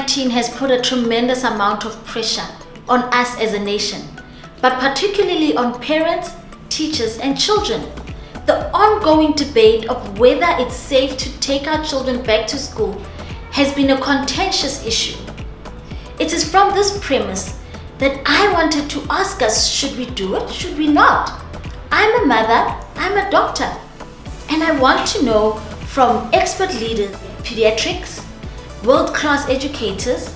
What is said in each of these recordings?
COVID-19 has put a tremendous amount of pressure on us as a nation, but particularly on parents, teachers, and children. The ongoing debate of whether it's safe to take our children back to school has been a contentious issue. It is from this premise that I wanted to ask us, should we do it? Should we not? I'm a mother, I'm a doctor, and I want to know from expert leaders, pediatrics, world-class educators,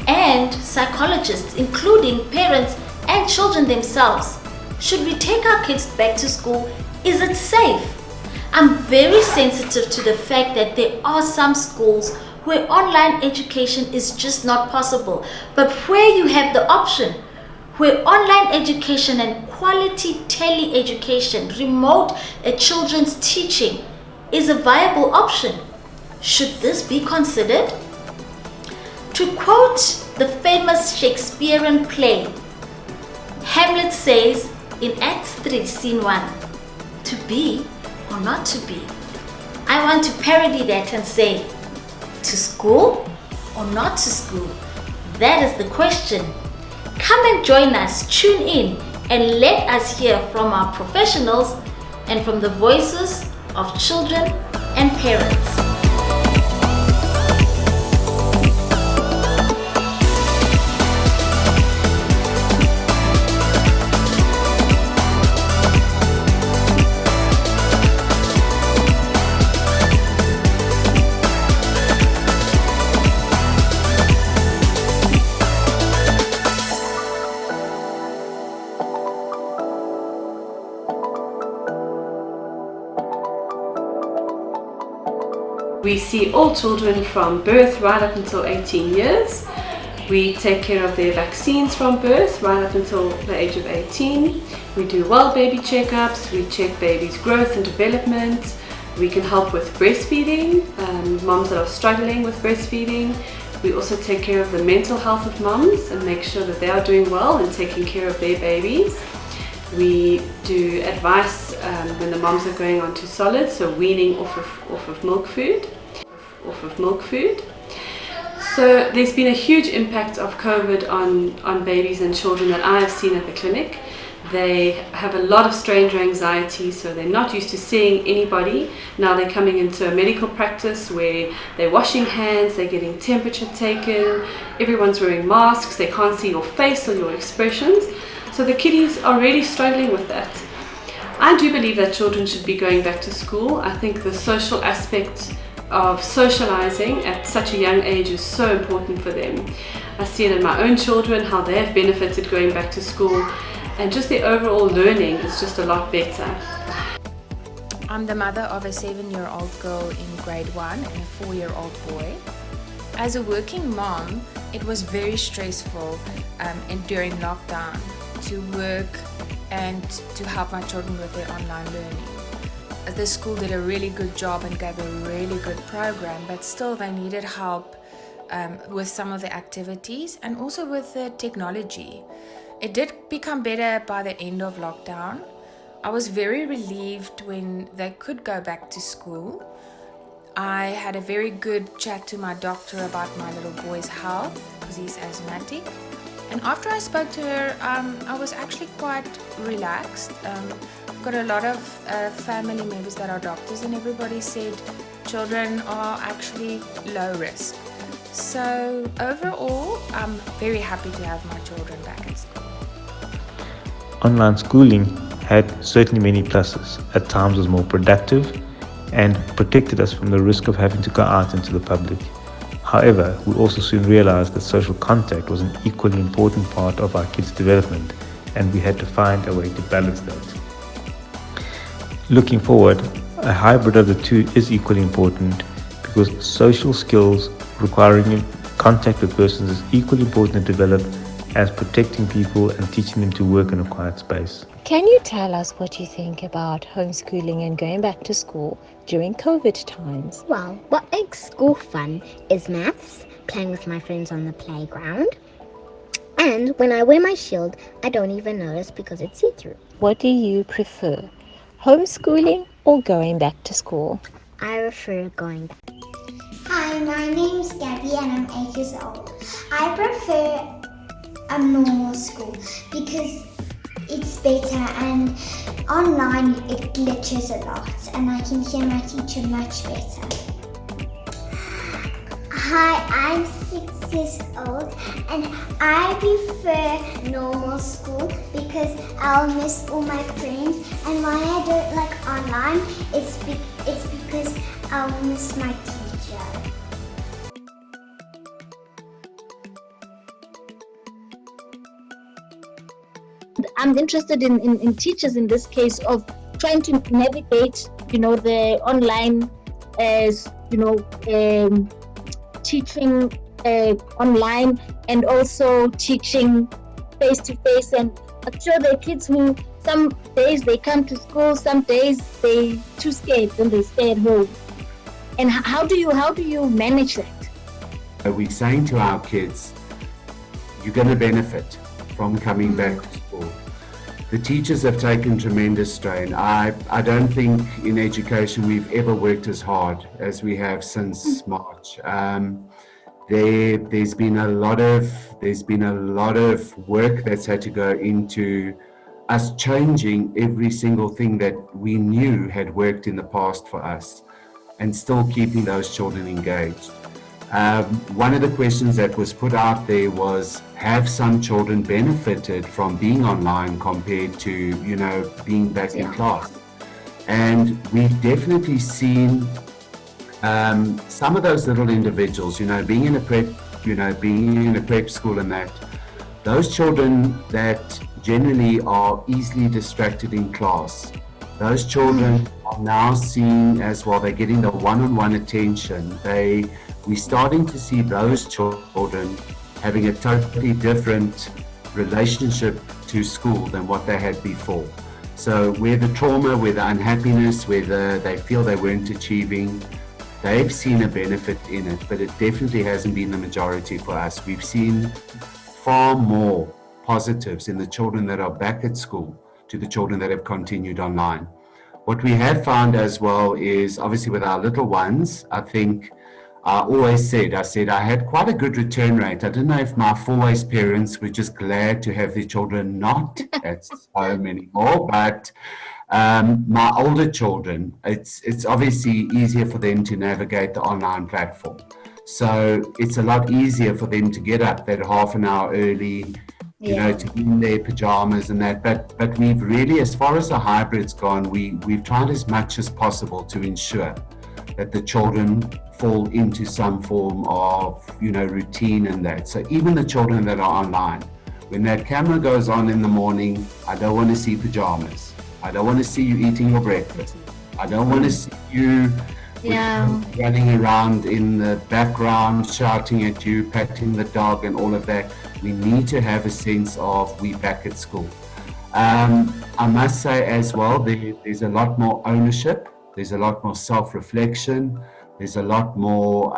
and psychologists, including parents and children themselves. Should we take our kids back to school? Is it safe? I'm very sensitive to the fact that there are some schools where online education is just not possible, but where you have the option, where online education and quality tele-education, remote children's teaching is a viable option. Should this be considered? To quote the famous Shakespearean play, Hamlet says in Act 3, Scene 1, to be or not to be. I want to parody that and say, to school or not to school? That is the question. Come and join us, tune in, and let us hear from our professionals and from the voices of children and parents. We see all children from birth right up until 18 years. We take care of their vaccines from birth right up until the age of 18. We do well baby checkups, we check baby's growth and development. We can help with breastfeeding, moms that are struggling with breastfeeding. We also take care of the mental health of moms and make sure that they are doing well and taking care of their babies. We do advice when the moms are going on to solids, so weaning off of milk food. So there's been a huge impact of COVID on babies and children that I have seen at the clinic. They have a lot of stranger anxiety, so they're not used to seeing anybody. Now they're coming into a medical practice where they're washing hands, they're getting temperature taken, everyone's wearing masks, they can't see your face or your expressions. So the kiddies are really struggling with that. I do believe that children should be going back to school. I think the social aspect of socializing at such a young age is so important for them. I see it in my own children, how they have benefited going back to school, and just their overall learning is just a lot better. I'm the mother of a 7-year-old girl in grade 1 and a 4-year-old boy. As a working mom, it was very stressful and during lockdown to work and to help my children with their online learning. The school did a really good job and gave a really good program, but still they needed help with some of the activities and also with the technology. It did become better by the end of lockdown. I was very relieved when they could go back to school. I had a very good chat to my doctor about my little boy's health because he's asthmatic. And after I spoke to her, I was actually quite relaxed. I've got a lot of family members that are doctors, and everybody said children are actually low risk. So overall, I'm very happy to have my children back at school. Online schooling had certainly many pluses. At times was more productive and protected us from the risk of having to go out into the public. However, we also soon realized that social contact was an equally important part of our kids' development, and we had to find a way to balance that. Looking forward, a hybrid of the two is equally important because social skills requiring contact with persons is equally important to develop as protecting people and teaching them to work in a quiet space. Can you tell us what you think about homeschooling and going back to school during COVID times? Well, what makes school fun is maths, playing with my friends on the playground, and when I wear my shield, I don't even notice because it's see-through. What do you prefer, homeschooling or going back to school? I prefer going back. Hi, Hi, my name's Gabby and I'm 8 years old. I prefer a normal school because it's better, and online it glitches a lot and I can hear my teacher much better. Hi, I'm 6 years old and I prefer normal school because I'll miss all my friends, and why I don't like online it's because I'll miss my teacher. I'm interested in teachers in this case of trying to navigate, the online as, teaching online and also teaching face to face. And I'm sure there are kids who some days they come to school, some days they too scared and they stay at home. And how do you manage that? We're saying to our kids, you're going to benefit from coming back to school. The teachers have taken tremendous strain. I don't think in education we've ever worked as hard as we have since March. There's been a lot of work that's had to go into us changing every single thing that we knew had worked in the past for us, and still keeping those children engaged. One of the questions that was put out there was, have some children benefited from being online compared to, being back in class? And we've definitely seen some of those little individuals, being in a prep school and that, those children that generally are easily distracted in class, those children are now seen as, well, they're getting the one-on-one attention. We're starting to see those children having a totally different relationship to school than what they had before. So where the trauma, where the unhappiness, where they feel they weren't achieving, they've seen a benefit in it, but it definitely hasn't been the majority for us. We've seen far more positives in the children that are back at school to the children that have continued online. What we have found as well is, obviously with our little ones, I think I always said I had quite a good return rate. I don't know if my Fourways parents were just glad to have their children not at home anymore, but my older children, it's obviously easier for them to navigate the online platform. So it's a lot easier for them to get up that half an hour early, to be in their pajamas and that. But we've really, as far as the hybrid's gone, we've tried as much as possible to ensure that the children fall into some form of, routine and that. So even the children that are online, when that camera goes on in the morning, I don't want to see pajamas. I don't want to see you eating your breakfast. I don't want to see you running around in the background, shouting at you, patting the dog and all of that. We need to have a sense of we back at school. I must say as well, there's a lot more ownership. There's a lot more self-reflection. There's a lot more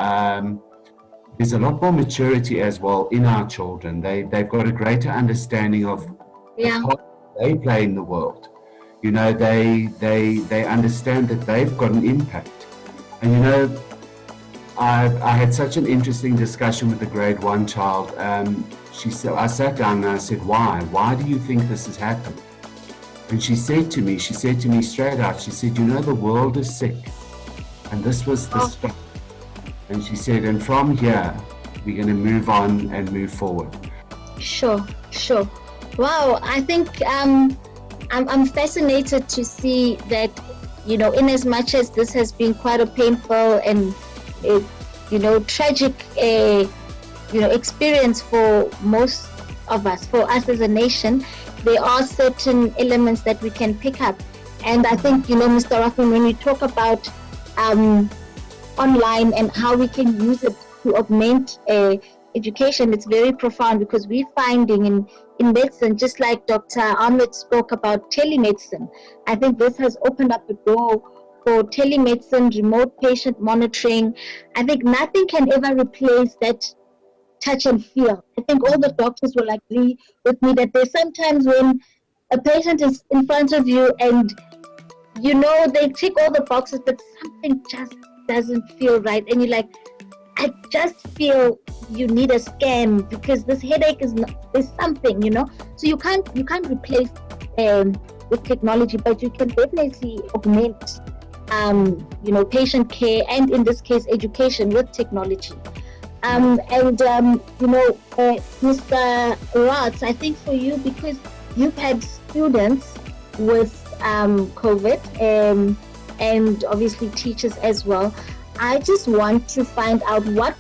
maturity as well in our children. They've got a greater understanding of the part they play in the world. They understand that they've got an impact. And I had such an interesting discussion with a grade 1 child. I sat down and I said, why do you think this has happened? And she said to me straight out, she said, the world is sick. And this was the start. And she said, and from here, we're going to move on and move forward. Sure. Wow, I think I'm fascinated to see that, in as much as this has been quite a painful and, tragic, experience for most of us, for us as a nation, there are certain elements that we can pick up. And I think, Mr. Ruffin, when we talk about online and how we can use it to augment education, it's very profound, because we're finding in medicine, just like Dr. Ahmed spoke about telemedicine, I think this has opened up a door for telemedicine, remote patient monitoring. I think nothing can ever replace that touch and feel. I think all the doctors will agree with me that there's sometimes when a patient is in front of you and they tick all the boxes, but something just doesn't feel right, and you're like, I just feel you need a scan because this headache is something, So you can't replace with technology, but you can definitely augment, patient care and in this case education with technology. Mr. Rods, I think for you, because you've had students with COVID and obviously teachers as well, I just want to find out what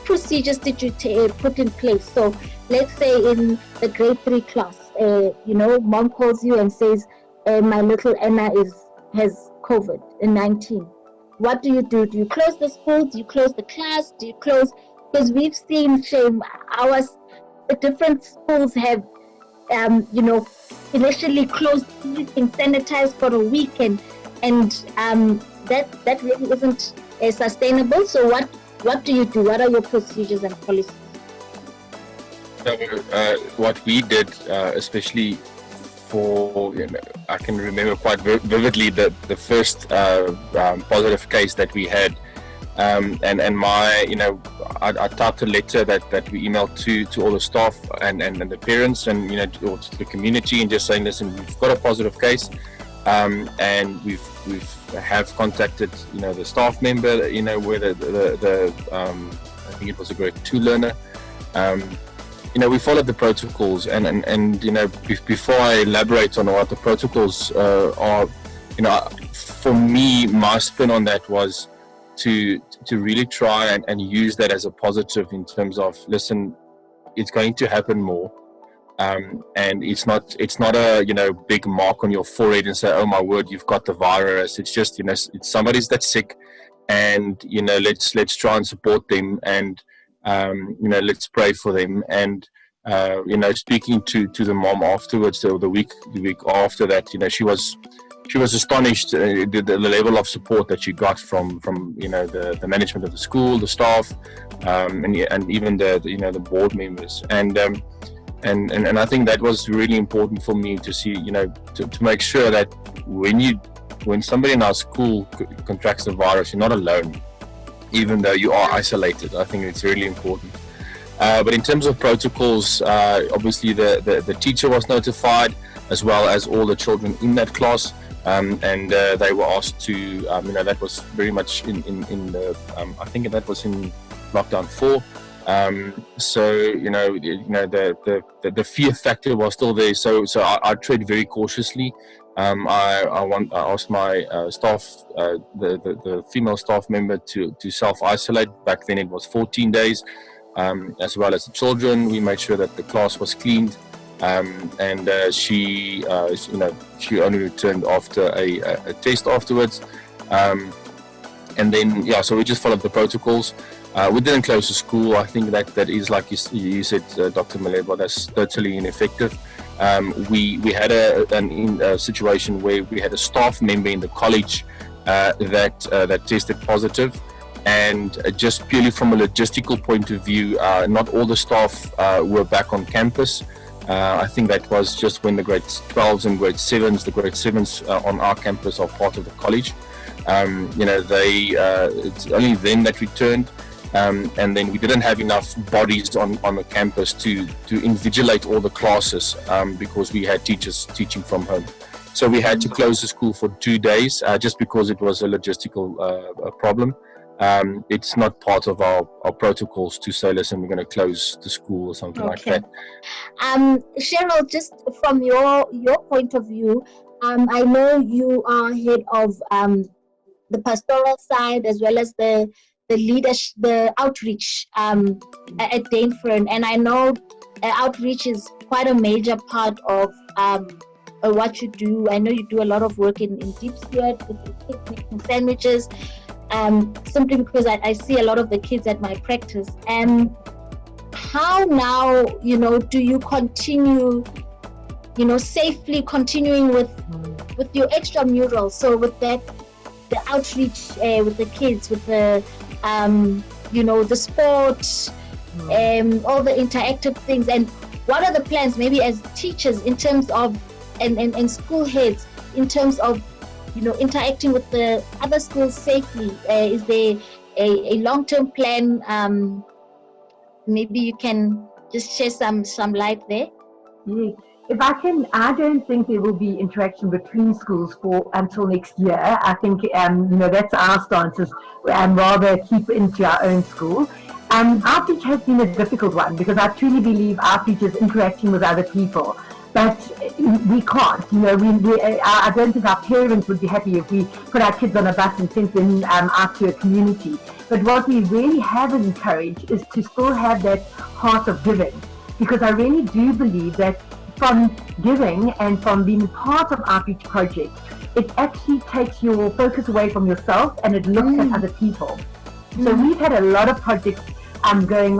procedures did you put in place. So let's say in the grade 3 class, mom calls you and says, my little Anna has COVID-19. What do you do? Do you close the school? Do you close the class? Do you close? Because we've seen, the different schools have, initially closed everything, sanitized for a week, and that really isn't sustainable. So what do you do? What are your procedures and policies? So, what we did, especially for, I can remember quite vividly the first positive case that we had. And my, I typed a letter that we emailed to all the staff and the parents and, or to the community, and just saying, listen, we've got a positive case, and we've contacted, the staff member, where the I think it was a grade 2 learner. We followed the protocols, and before I elaborate on what the protocols are, for me, my spin on that was to really try and use that as a positive in terms of, listen, it's going to happen more, and it's not a big mark on your forehead and say, oh my word, you've got the virus. It's just it's somebody's that's sick, and let's try and support them, and let's pray for them. And speaking to the mom afterwards, or the week after that, she was astonished the level of support that she got from the management of the school, the staff, and even the board members, and I think that was really important for me to see, to make sure that when somebody in our school contracts the virus, you're not alone, even though you are isolated. I think it's really important. But in terms of protocols, obviously the teacher was notified, as well as all the children in that class. And they were asked to, that was very much in the, I think that was in lockdown 4. So the fear factor was still there. So I tread very cautiously. I asked my staff, the female staff member, to self-isolate. Back then it was 14 days, as well as the children. We made sure that the class was cleaned. And she only returned after a test afterwards, and then so we just followed the protocols. We didn't close the school. I think that is, like you said, Dr. Malebo, that's totally ineffective. We had a situation where we had a staff member in the college that tested positive. And just purely from a logistical point of view, not all the staff were back on campus. I think that was just when the grade 12s and grade 7s, the grade 7s on our campus are part of the college. It's only then that returned, and then we didn't have enough bodies on the campus to invigilate all the classes, because we had teachers teaching from home. So we had to close the school for 2 days, just because it was a logistical problem. It's not part of our protocols to say, listen, we're going to close the school or something like that. Cheryl, just from your point of view, I know you are head of the pastoral side, as well as the leadership, the outreach at Dainfern, and I know outreach is quite a major part of what you do. I know you do a lot of work in Deep Spirit with the kids making sandwiches. Simply because I see a lot of the kids at my practice. And how now, do you continue, safely continuing with your extramurals? So with that, the outreach with the kids, with the, the sport, all the interactive things. And what are the plans, maybe as teachers, in terms of, and school heads, in terms of, interacting with the other schools safely? Is there a long-term plan. Maybe you can just share some light there. Yes. If I can, I don't think there will be interaction between schools until next year. I think that's our stance, is rather keep into our own school. Outreach has been a difficult one because I truly believe outreach is interacting with other people. But we can't, I don't think our parents would be happy if we put our kids on a bus and sent them out to a community. But what we really have encouraged is to still have that heart of giving, because I really do believe that from giving and from being part of outreach projects, it actually takes your focus away from yourself and it looks at other people. So we've had a lot of projects ongoing,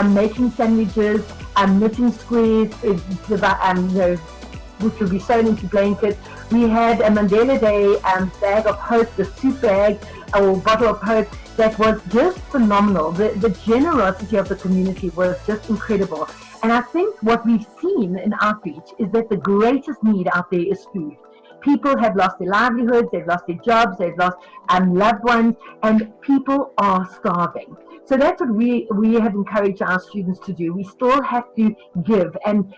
making sandwiches, knitting squares, which will be sewn into blankets. We had a Mandela Day bag of hope, the soup bag or bottle of hope, that was just phenomenal. The generosity of the community was just incredible. And I think what we've seen in outreach is that the greatest need out there is food. People have lost their livelihoods, they've lost their jobs, they've lost loved ones, and people are starving. So that's what we have encouraged our students to do. We still have to give, and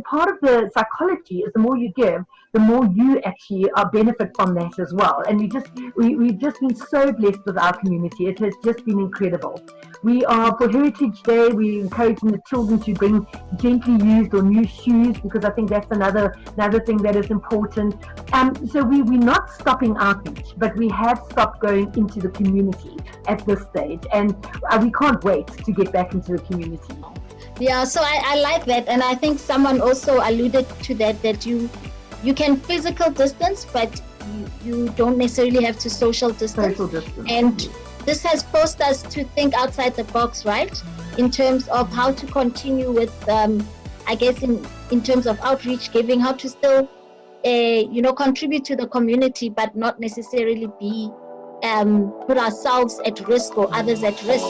part of the psychology is the more you give, the more you actually benefit from that as well. And we've just been so blessed with our community. It has just been incredible. We are, for Heritage Day, we're encouraging the children to bring gently used or new shoes, because I think that's another thing that is important. So we're not stopping outreach, but we have stopped going into the community at this stage, and we can't wait to get back into the community. Yeah, so I like that, and I think someone also alluded to that you can physical distance, but you don't necessarily have to social distance. And this has forced us to think outside the box, right? In terms of how to continue with, I guess, in terms of outreach, giving, how to still, contribute to the community, but not necessarily be put ourselves at risk or others at risk.